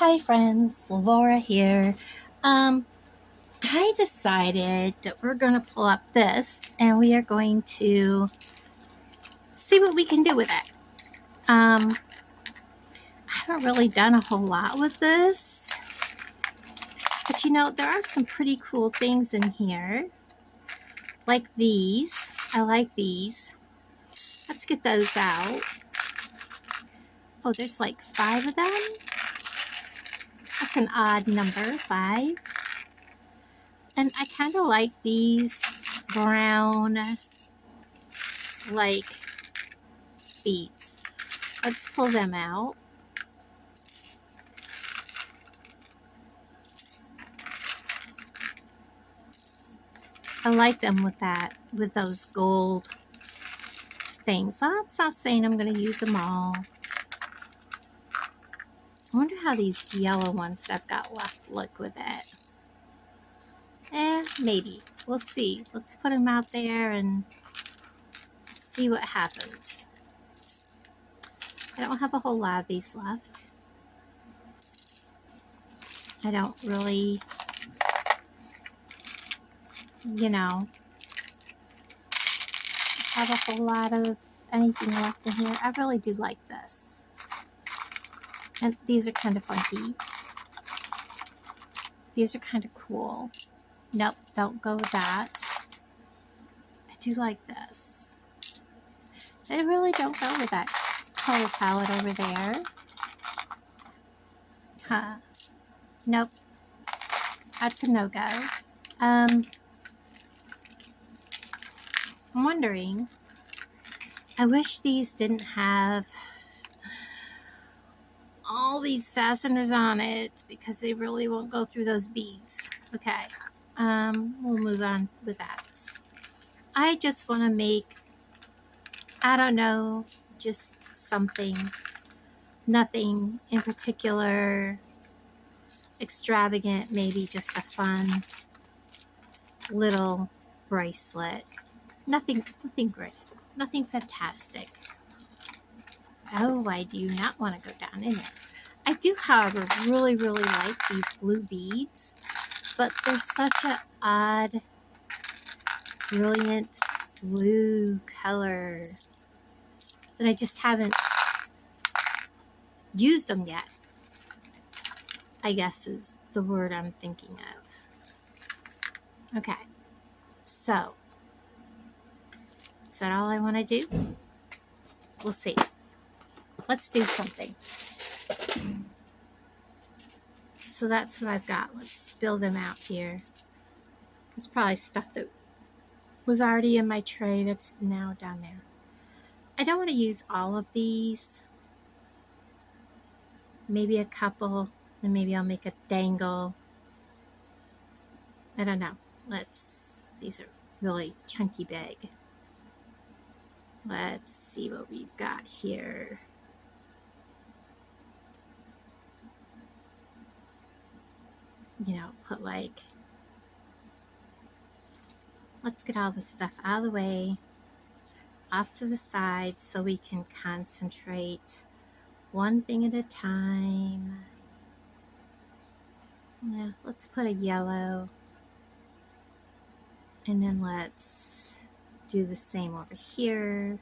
Hi friends, Laura here. I decided that we're going to pull up this and we are going to see what we can do with it. I haven't really done a whole lot with this, but you know, there are some pretty cool things in here, like these. I like these. Let's get those out. Oh, there's like 5 of them. That's an odd number, 5. And I kind of like these brown, like, beads. Let's pull them out. I like them with that, with those gold things. That's not saying I'm going to use them all. I wonder how these yellow ones that I've got left look with it. Maybe. We'll see. Let's put them out there and see what happens. I don't have a whole lot of these left. I don't really, you know, have a whole lot of anything left in here. I really do like this. And these are kind of funky. These are kind of cool. Nope, don't go with that. I do like this. I really don't go with that color palette over there. Huh. Nope. That's a no-go. I'm wondering, I wish these didn't have all these fasteners on it because they really won't go through those beads. Okay. We'll move on with that. I just want to make, I don't know, just something. Nothing in particular extravagant, maybe just a fun little bracelet. Nothing great. Nothing fantastic. Oh, I do not want to go down in it. I do, however, really like these blue beads, but they're such an odd, brilliant blue color that I just haven't used them yet, I guess is the word I'm thinking of. Okay, so is that all I want to do? We'll see. Let's do something. So that's what I've got. Let's spill them out here. There's probably stuff that was already in my tray that's now down there. I don't want to use all of these. Maybe a couple, and maybe I'll make a dangle. I don't know. These are really chunky big. Let's see what we've got here. You know, put like, let's get all this stuff out of the way, off to the side so we can concentrate one thing at a time. Yeah, let's put a yellow, and then let's do the same over here.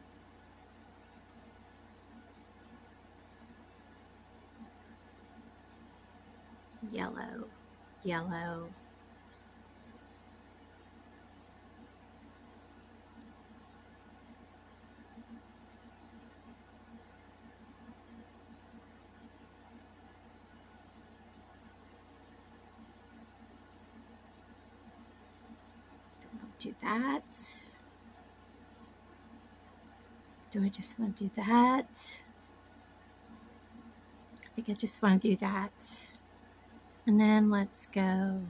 Yellow, yellow. Do that. Do I just want to do that? I think I just want to do that. And then let's go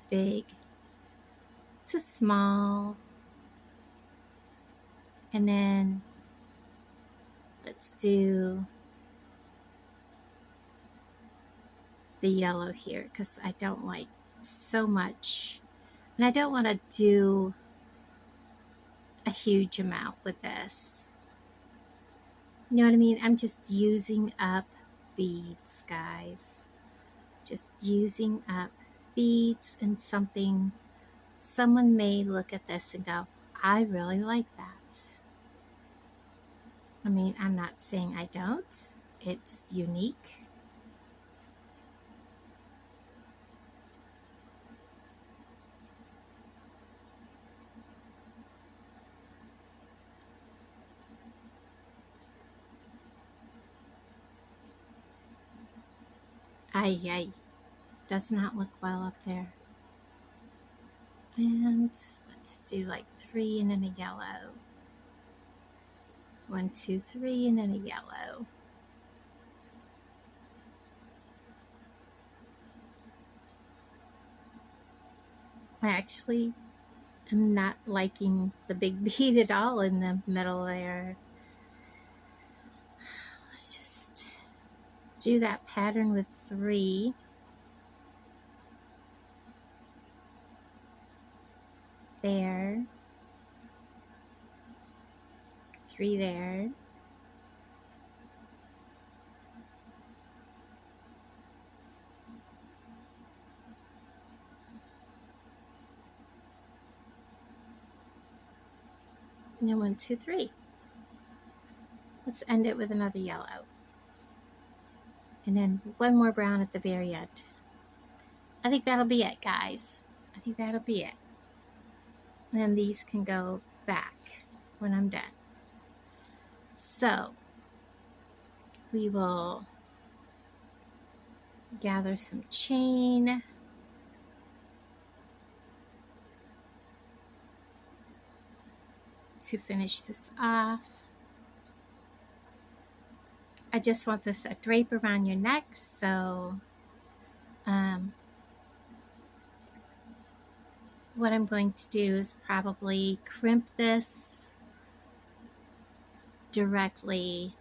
big to small. And then let's do the yellow here because I don't like so much. And I don't want to do a huge amount with this. You know what I mean? I'm just using up beads, guys. just using up beads and something. Someone may look at this and go, I really like that. I mean, I'm not saying I don't. It's unique. Ay, does not look well up there. And let's do like 3 and then a yellow. 1, 2, 3 and then a yellow. I actually am not liking the big bead at all in the middle there. Let's just do that pattern with 3. There. 3 there. And then 1, 2, 3. Let's end it with another yellow. And then one more brown at the very end. I think that'll be it, guys. I think that'll be it. And then these can go back when I'm done. So we will gather some chain. To finish this off. I just want this a drape around your neck, so what I'm going to do is probably crimp this directly,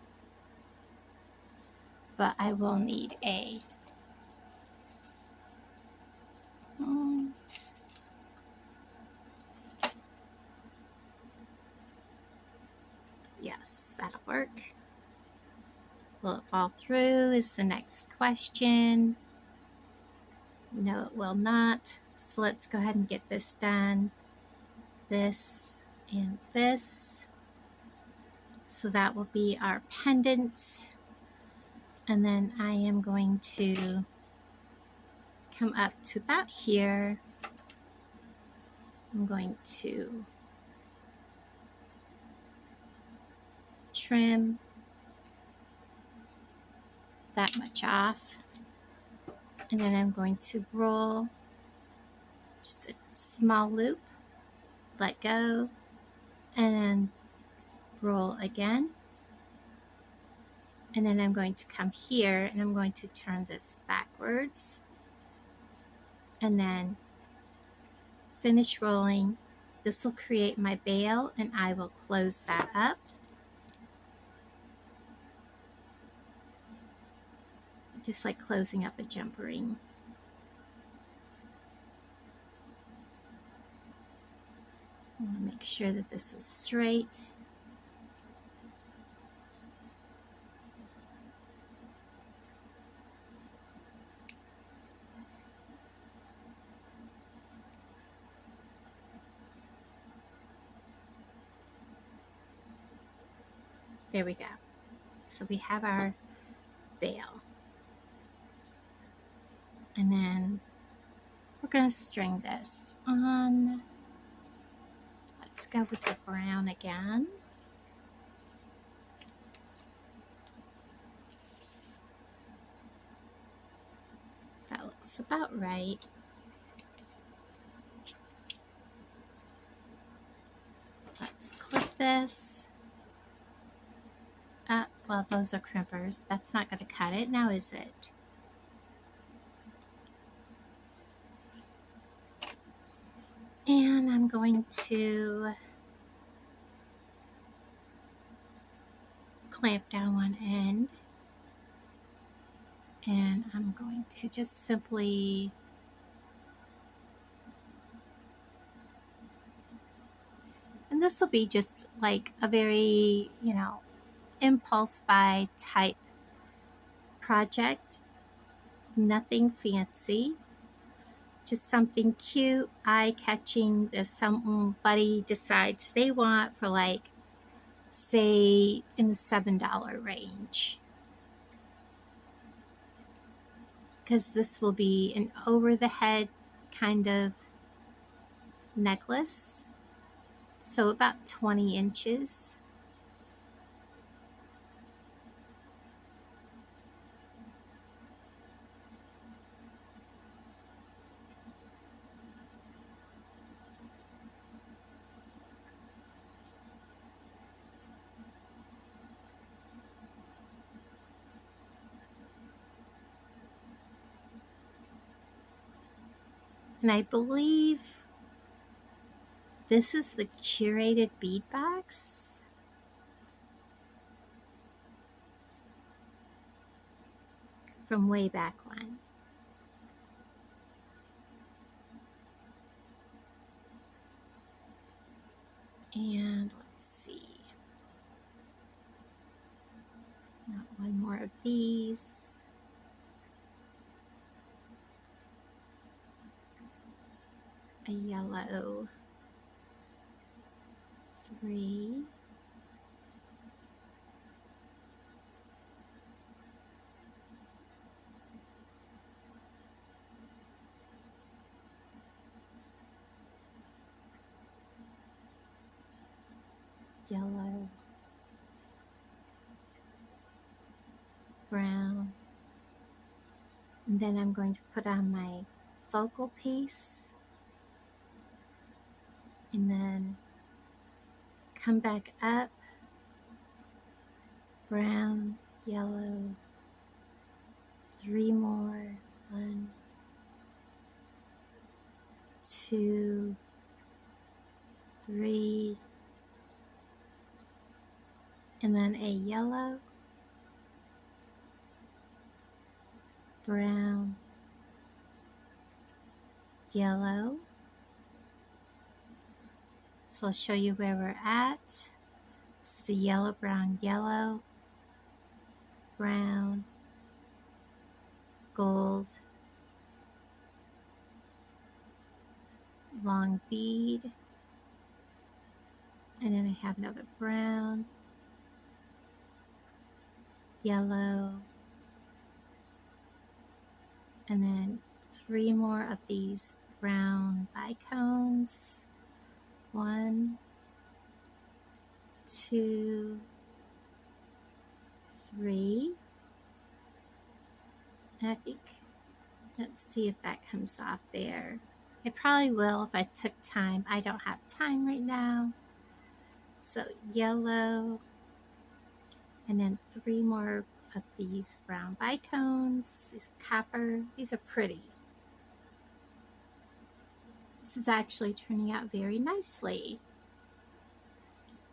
but I will need a yes, that'll work. Will it fall through is the next question. No, it will not. So let's go ahead and get this done. This and this. So that will be our pendant. And then I am going to come up to about here. I'm going to trim that much off. And then I'm going to roll just a small loop, let go, and then roll again. And then I'm going to come here and I'm going to turn this backwards and then finish rolling. This will create my bail and I will close that up. Just like closing up a jump ring. I want to make sure that this is straight. There we go. So we have our bail. And then we're going to string this on. Let's go with the brown again. That looks about right. Let's clip this up. Well, those are crimpers. That's not going to cut it now, is it? And I'm going to clamp down one end. And I'm going to just simply and this will be just like a very, impulse buy type project. Nothing fancy, just something cute, eye-catching if somebody decides they want for, like, say in the $7 range. Because this will be an over-the-head kind of necklace, so about 20 inches. And I believe this is the curated bead box. From way back when. And let's see. Got one more of these. A yellow. 3. Yellow. Brown. And then I'm going to put on my focal piece. And then come back up. Brown, yellow. 3 more. 1, 2, 3. And then a yellow, brown, yellow. So I'll show you where we're at. It's the yellow, brown, yellow, brown, gold, long bead, and then I have another brown, yellow, and then 3 more of these brown bicones. 1, 2, 3. And I think, let's see if that comes off there. It probably will if I took time. I don't have time right now. So yellow, and then 3 more of these brown bicones, these copper. These are pretty. This is actually turning out very nicely.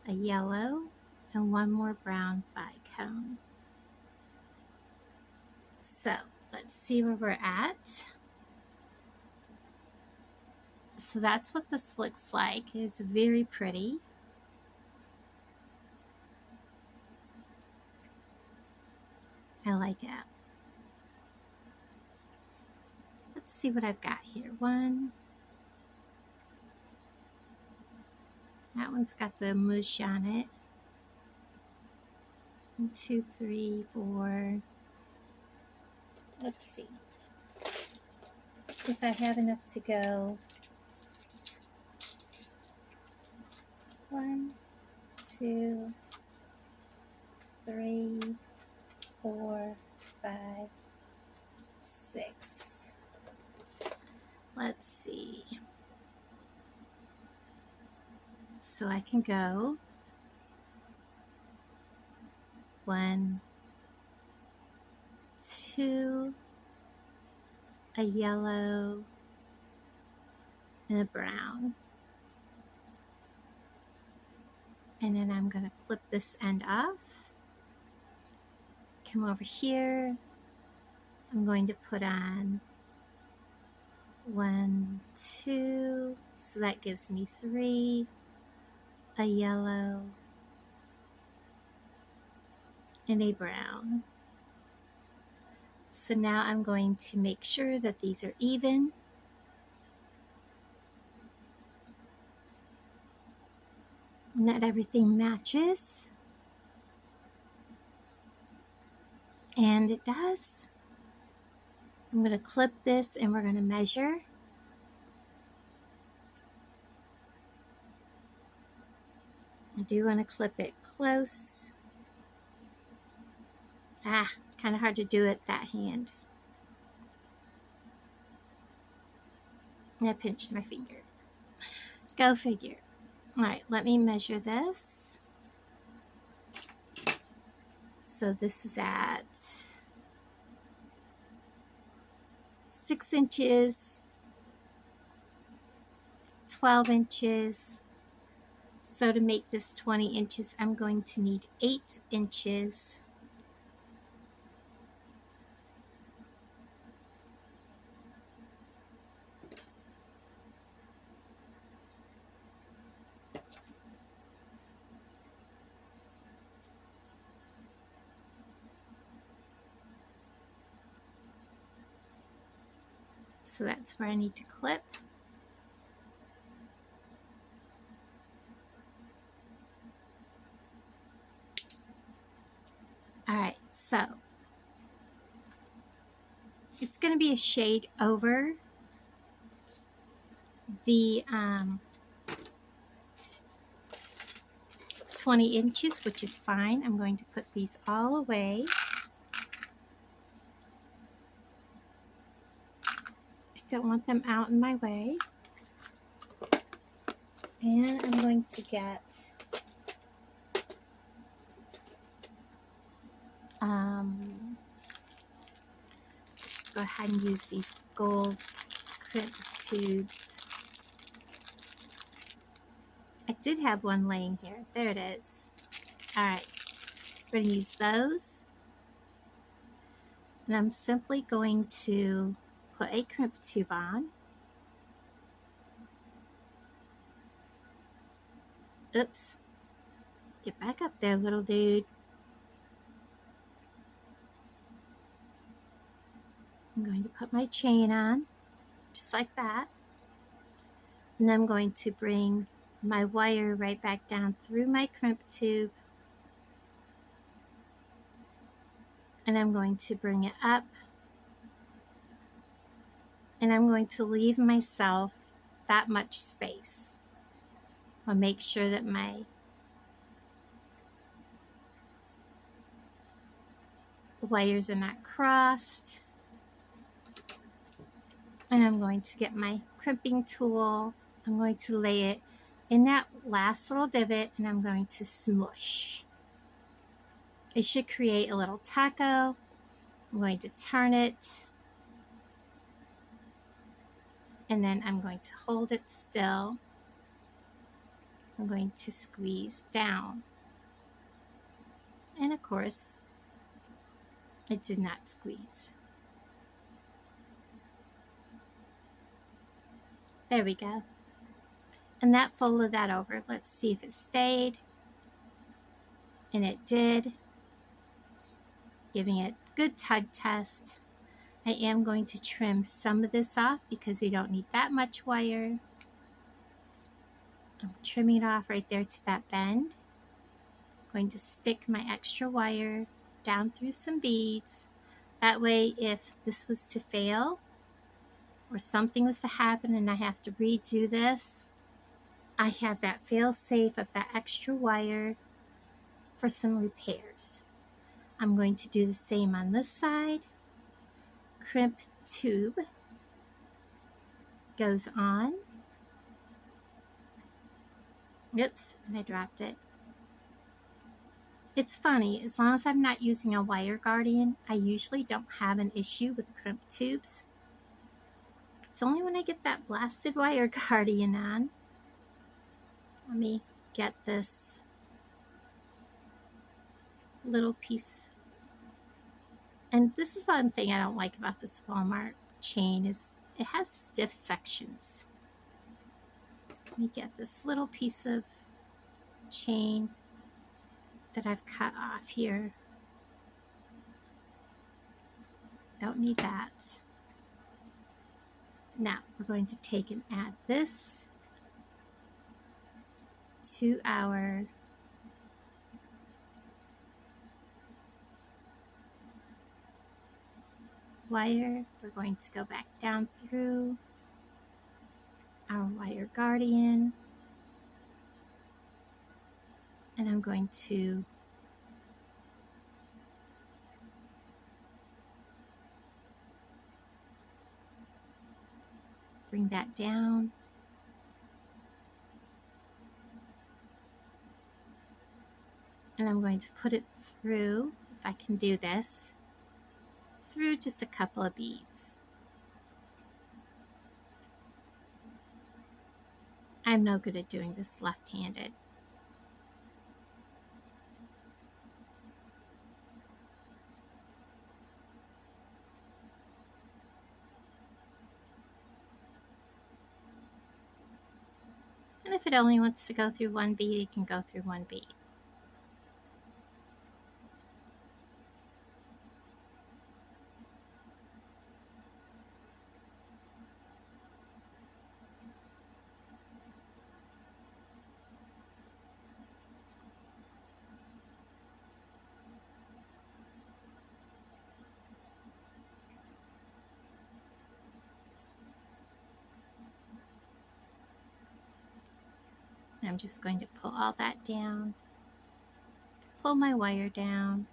A yellow and 1 more brown bicone. So let's see where we're at. So that's what this looks like. It's very pretty. I like it. Let's see what I've got here. 1. That one's got the mush on it. 1, 2, 3, 4. Let's see if I have enough to go. 1, 2, 3, 4, 5, 6. Let's see. So I can go 1, 2, a yellow, and a brown. And then I'm going to flip this end off. Come over here. I'm going to put on 1, 2, so that gives me 3, a yellow, and a brown. So now I'm going to make sure that these are even. And that everything matches. And it does. I'm going to clip this and we're going to measure. I do want to clip it close. Kind of hard to do it that hand. And I pinched my finger. Go figure. All right, let me measure this. So this is at 6 inches, 12 inches. So to make this 20 inches, I'm going to need 8 inches. So that's where I need to clip. All right, so it's going to be a shade over the 20 inches, which is fine. I'm going to put these all away. I don't want them out in my way. And I'm going to get just go ahead and use these gold crimp tubes. I did have one laying here. There it is. All right, we're going to use those. And I'm simply going to put a crimp tube on. Oops. Get back up there, little dude. I'm going to put my chain on, just like that. And I'm going to bring my wire right back down through my crimp tube. And I'm going to bring it up. And I'm going to leave myself that much space. I'll make sure that my wires are not crossed. And I'm going to get my crimping tool. I'm going to lay it in that last little divot and I'm going to smush. It should create a little taco. I'm going to turn it. And then I'm going to hold it still. I'm going to squeeze down. And of course, it did not squeeze. There we go. And that folded that over. Let's see if it stayed. And it did. Giving it a good tug test. I am going to trim some of this off because we don't need that much wire. I'm trimming it off right there to that bend. I'm going to stick my extra wire down through some beads. That way, if this was to fail or something was to happen and I have to redo this, I have that fail safe of that extra wire for some repairs. I'm going to do the same on this side. Crimp tube goes on. Oops, and I dropped it. It's funny, as long as I'm not using a wire guardian, I usually don't have an issue with crimp tubes. It's only when I get that blasted wire guardian on. Let me get this little piece. And this is one thing I don't like about this Walmart chain is it has stiff sections. Let me get this little piece of chain that I've cut off here. don't need that. Now we're going to take and add this to our wire. We're going to go back down through our wire guardian, and I'm going to bring that down. And I'm going to put it through, if I can do this, through just a couple of beads. I'm no good at doing this left-handed. And if it only wants to go through one bead, it can go through one bead. I'm just going to pull all that down, pull my wire down,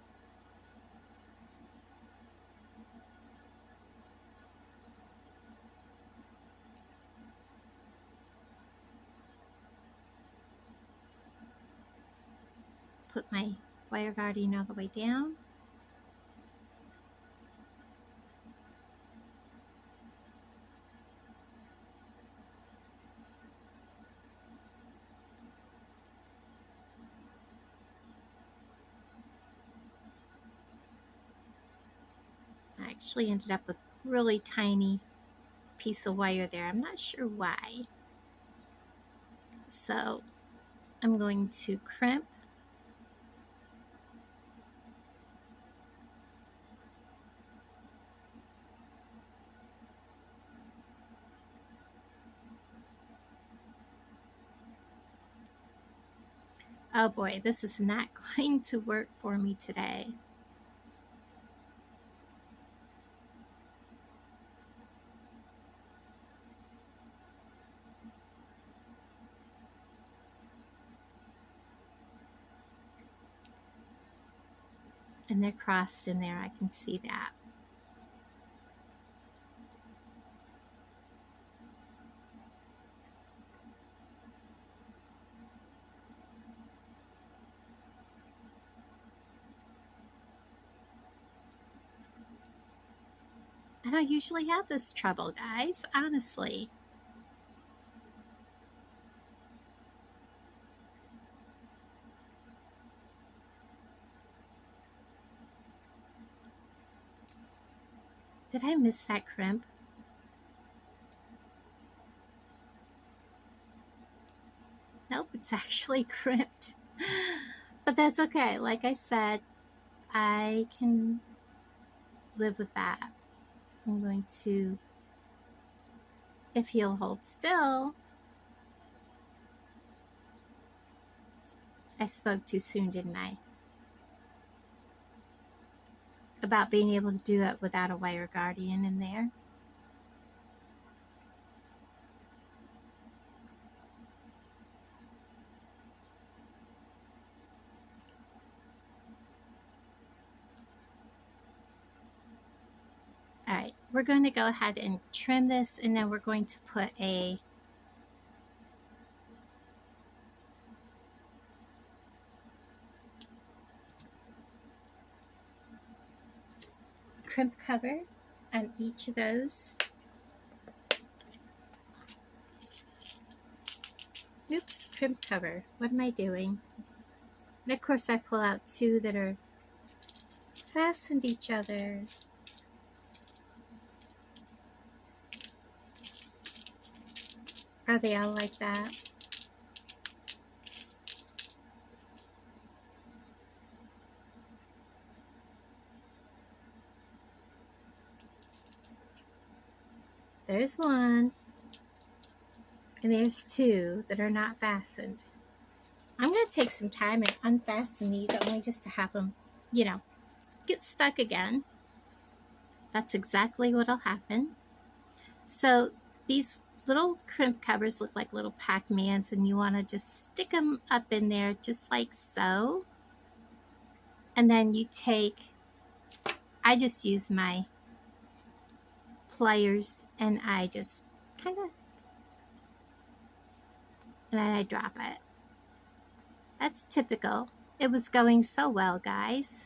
put my wire guardian all the way down, I actually ended up with a really tiny piece of wire there. I'm not sure why. So I'm going to crimp Oh boy, this is not going to work for me today. And they're crossed in there, I can see that. I don't usually have this trouble, guys, honestly. Did I miss that crimp? Nope, it's actually crimped. But that's okay. Like I said, I can live with that. I'm going to, if you'll hold still. I spoke too soon, didn't I? About being able to do it without a wire guardian in there. All right, we're going to go ahead and trim this, and then we're going to put a crimp cover on each of those. Oops, crimp cover. What am I doing? And of course I pull out two that are fastened to each other. Are they all like that? there's one, and there's two that are not fastened. I'm going to take some time and unfasten these only just to have them, you know, get stuck again. That's exactly what'll happen. So these little crimp covers look like little Pac-Mans, and you want to just stick them up in there just like so. And then you take, I just use my pliers and I just kind of, and then I drop it. That's typical. It was going so well, guys.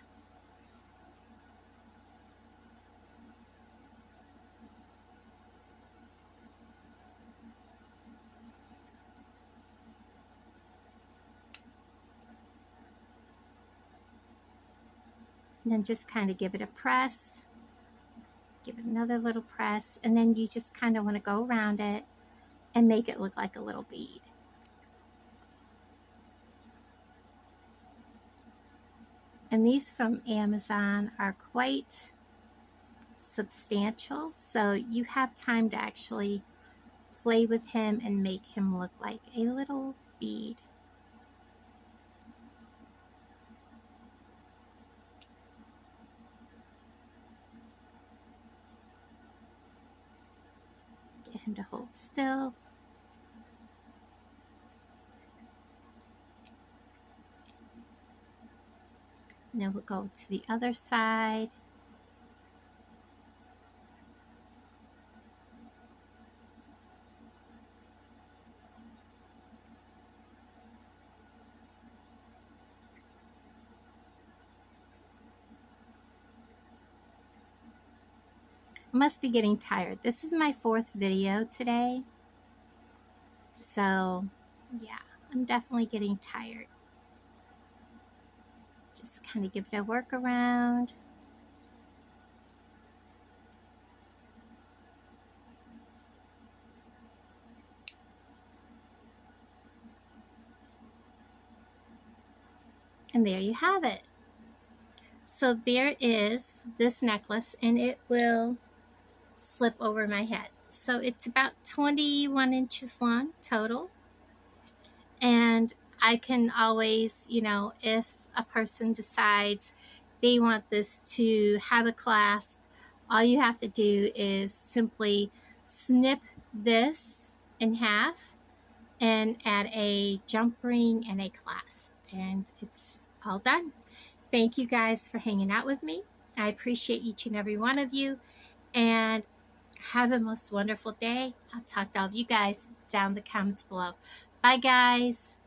And then just kind of give it a press. Give it another little press. And then you just kind of want to go around it and make it look like a little bead. And these from Amazon are quite substantial, so you have time to actually play with him and make him look like a little bead. Get him to hold still. And then we'll go to the other side. I must be getting tired. This is my 4th video today. So, yeah, I'm definitely getting tired. Just kind of give it a workaround. And there you have it. So there is this necklace, and it will slip over my head. So it's about 21 inches long total. And I can always, you know, if a person decides they want this to have a clasp, all you have to do is simply snip this in half and add a jump ring and a clasp, and it's all done. Thank you guys for hanging out with me. I appreciate each and every one of you, and have a most wonderful day. I'll talk to all of you guys down in the comments below. Bye, guys.